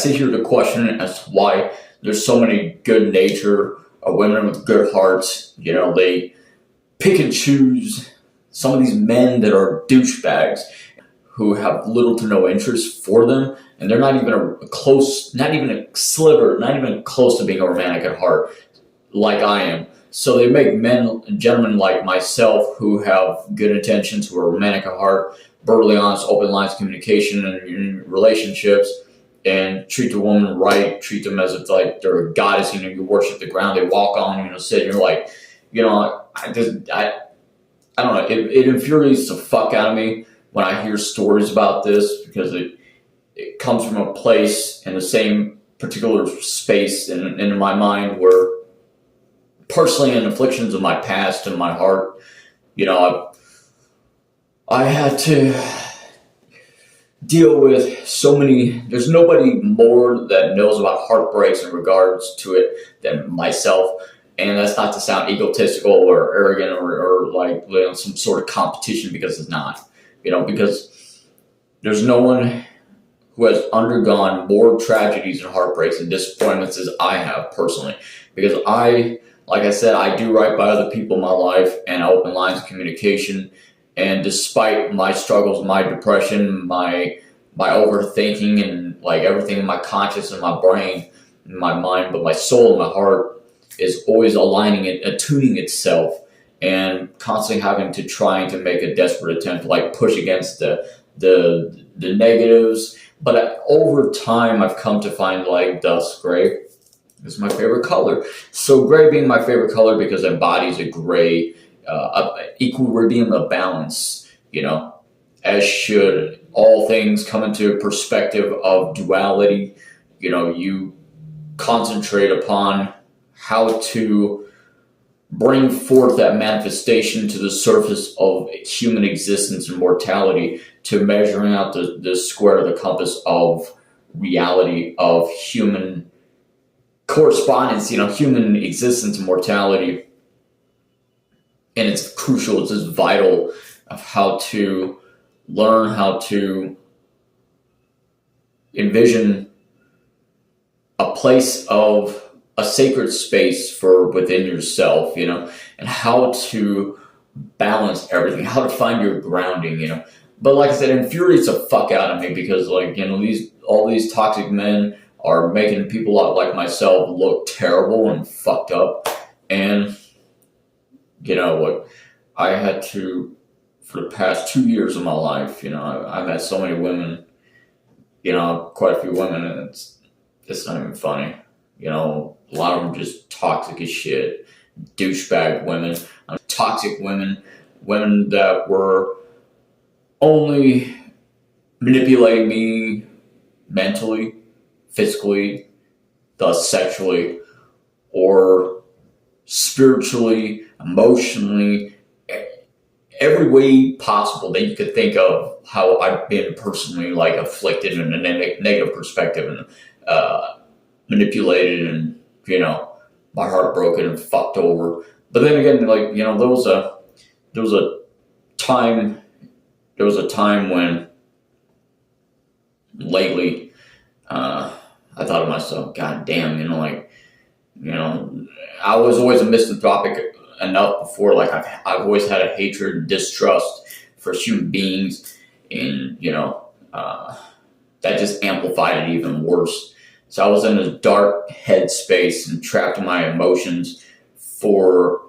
sit here to question it as to why there's so many good nature women with good hearts. They pick and choose some of these men that are douchebags who have little to no interest for them, and they're not even not even a sliver, not even close to being a romantic at heart like I am. So they make gentlemen like myself who have good intentions, who are romantic at heart, brutally honest, open lines of communication in relationships, and treat the woman right, treat them as if like they're a goddess. You worship the ground they walk on. Sit. You're like, I don't know. It infuriates the fuck out of me when I hear stories about this, because it comes from a place in the same particular space in my mind where, personally, in afflictions of my past and my heart, I had to deal with so many. There's nobody more that knows about heartbreaks in regards to it than myself. And that's not to sound egotistical or arrogant or like some sort of competition, because it's not. Because there's no one who has undergone more tragedies and heartbreaks and disappointments as I have personally. Because like I said, I do right by other people in my life and open lines of communication. And despite my struggles, my depression, my overthinking, and like everything in my conscience and my brain, and my mind, but my soul and my heart is always aligning it, attuning itself, and constantly having to trying to make a desperate attempt to like push against the negatives. But over time, I've come to find like dusk gray is my favorite color. So gray being my favorite color because it embodies a gray, equilibrium of balance, as should all things come into a perspective of duality. You concentrate upon how to bring forth that manifestation to the surface of human existence and mortality, to measuring out the square of the compass of reality, of human correspondence, human existence and mortality. And it's crucial, it's just vital of how to learn how to envision a place of a sacred space for within yourself, and how to balance everything, how to find your grounding, But like I said, it infuriates the fuck out of me because, like, all these toxic men are making people like myself look terrible and fucked up. And what I had to, for the past 2 years of my life, I met so many women, quite a few women, and it's not even funny. A lot of them just toxic as shit, douchebag women, toxic women that were only manipulating me mentally, physically, thus sexually, or spiritually, emotionally, every way possible that you could think of. How I've been personally like afflicted in a negative perspective and manipulated, and my heart broken and fucked over. But then again, like, there was a time when lately I thought to myself, God damn, I was always a misanthropic enough before. Like I've always had a hatred and distrust for human beings, and that just amplified it even worse. So I was in a dark headspace and trapped in my emotions for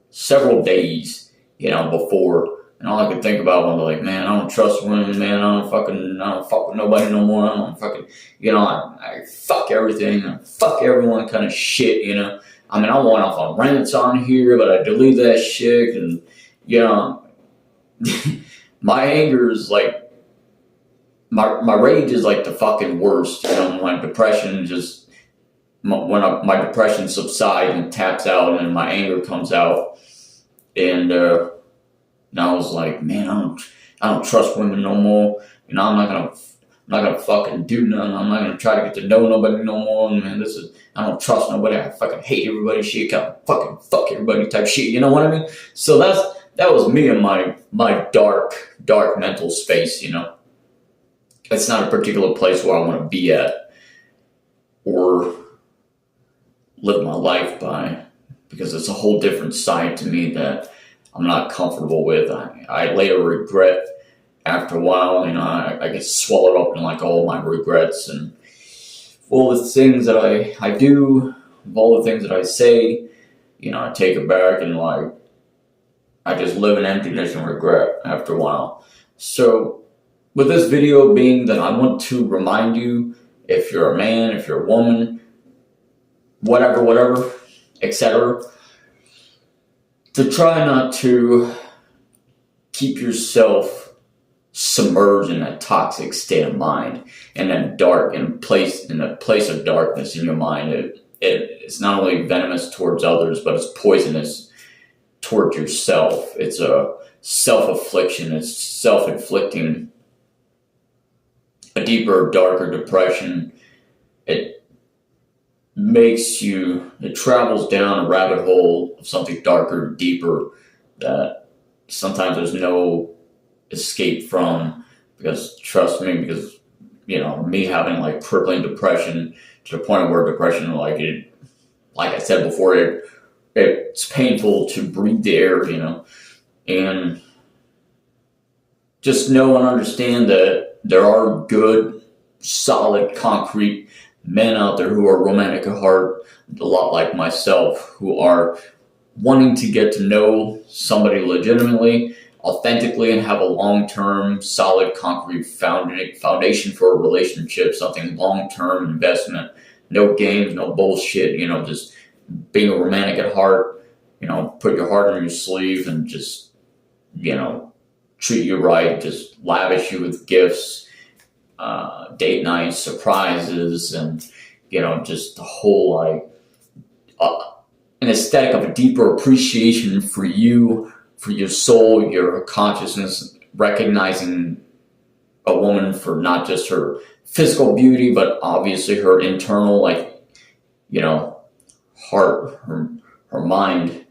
several days, before. And all I could think about was like, man, I don't trust women, man. I don't fuck with nobody no more. I don't fucking, I fuck everything. I fuck everyone kind of shit, I mean, I went off on rants on here, but I delete that shit. And, my anger is like, my rage is like the fucking worst. My depression just, my depression subsides and taps out, and my anger comes out. And I was like, man, I don't trust women no more. I'm not gonna fucking do nothing. I'm not gonna try to get to know nobody no more. And man, I don't trust nobody. I fucking hate everybody. Shit, kind of fucking fuck everybody type shit. You know what I mean? So that was me in my dark mental space. It's not a particular place where I want to be at. or live my life by, because it's a whole different side to me that I'm not comfortable with. I later regret after a while, I get swallowed up in like all my regrets and all the things that I do, all the things that I say, I take it back and like I just live in emptiness and regret after a while. So with this video being that I want to remind you, if you're a man, if you're a woman, whatever, etc., to try not to keep yourself submerged in a toxic state of mind, in a place of darkness in your mind. It's not only venomous towards others, but it's poisonous towards yourself. It's a self-affliction. It's self-inflicting a deeper, darker depression. It travels down a rabbit hole of something darker, deeper, that sometimes there's no escape from, because trust me, because me having like crippling depression to the point where depression, like I said before, it's painful to breathe the air, and just know and understand that there are good, solid, concrete men out there who are romantic at heart, a lot like myself, who are wanting to get to know somebody legitimately, authentically, and have a long-term, solid, concrete foundation for a relationship, something long-term investment, no games, no bullshit, just being a romantic at heart, put your heart on your sleeve and just, treat you right, just lavish you with gifts, date nights, surprises, and, just the whole, an aesthetic of a deeper appreciation for you, for your soul, your consciousness, recognizing a woman for not just her physical beauty, but obviously her internal, heart, her mind,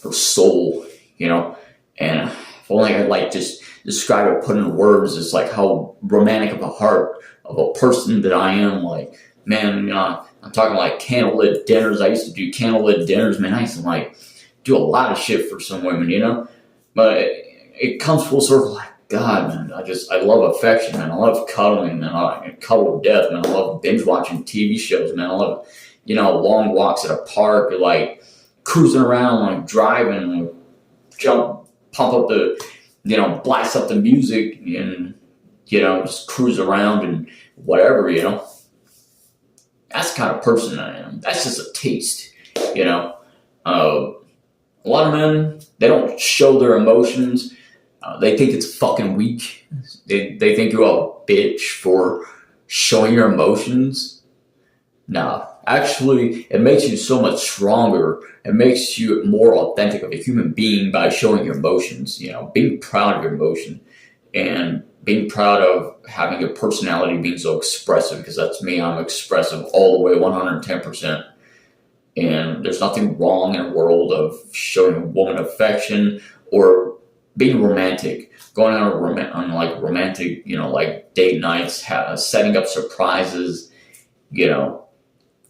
her soul, and if only I could just describe it, put in words, it's like how romantic of a heart of a person that I am. Like, man, I'm talking like candlelit dinners. I used to do candlelit dinners, man. I used to do a lot of shit for some women, but it comes full circle. Like, God, man, I love affection, man. I love cuddling, man. I cuddle to death, man. I love binge watching TV shows, man. I love, long walks at a park, or like cruising around, like driving, pump up the, blast up the music and, just cruise around and whatever, That's the kind of person I am. That's just a taste, A lot of men, they don't show their emotions. They think it's fucking weak. They think you're a bitch for showing your emotions. Nah, actually, it makes you so much stronger. It makes you more authentic of a human being by showing your emotions, being proud of your emotion and being proud of having your personality being so expressive, because that's me. I'm expressive all the way, 110%. And there's nothing wrong in a world of showing a woman affection or being romantic, going on romantic, date nights, setting up surprises,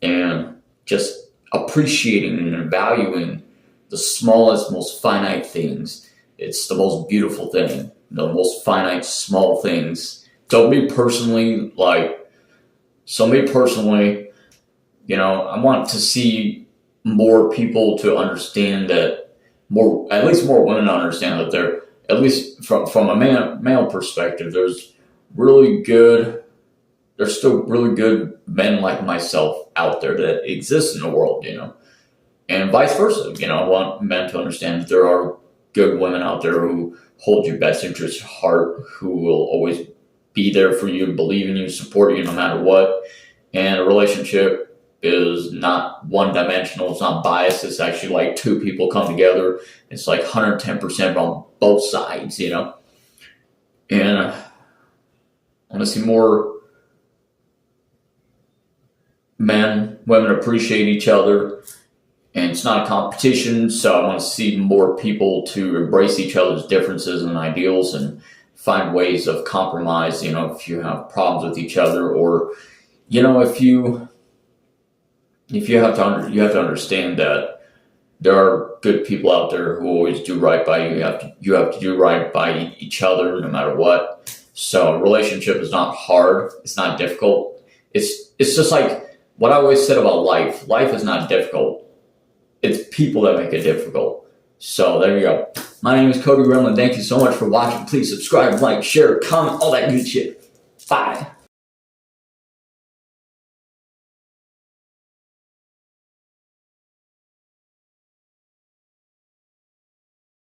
and just appreciating and valuing the smallest, most finite things. It's the most beautiful thing, the most finite, small things. So me personally, I want to see more people to understand that, at least more women understand that they're, at least from a male perspective, there's still really good men like myself out there that exist in the world, and vice versa. I want men to understand that there are good women out there who hold your best interests at heart, who will always be there for you, believe in you, support you no matter what. And a relationship is not one-dimensional. It's not biased. It's actually like two people come together. It's like 110% on both sides, And I want to see more men, women appreciate each other, and it's not a competition. So I want to see more people to embrace each other's differences and ideals and find ways of compromise. If you have problems with each other, or if you if you have to understand that there are good people out there who always do right by you. You have to do right by each other no matter what. So a relationship is not hard. It's not difficult. It's just like what I always said about life. Life is not difficult. It's people that make it difficult. So there you go. My name is Cody Gremlin. Thank you so much for watching. Please subscribe, like, share, comment, all that good shit. Bye.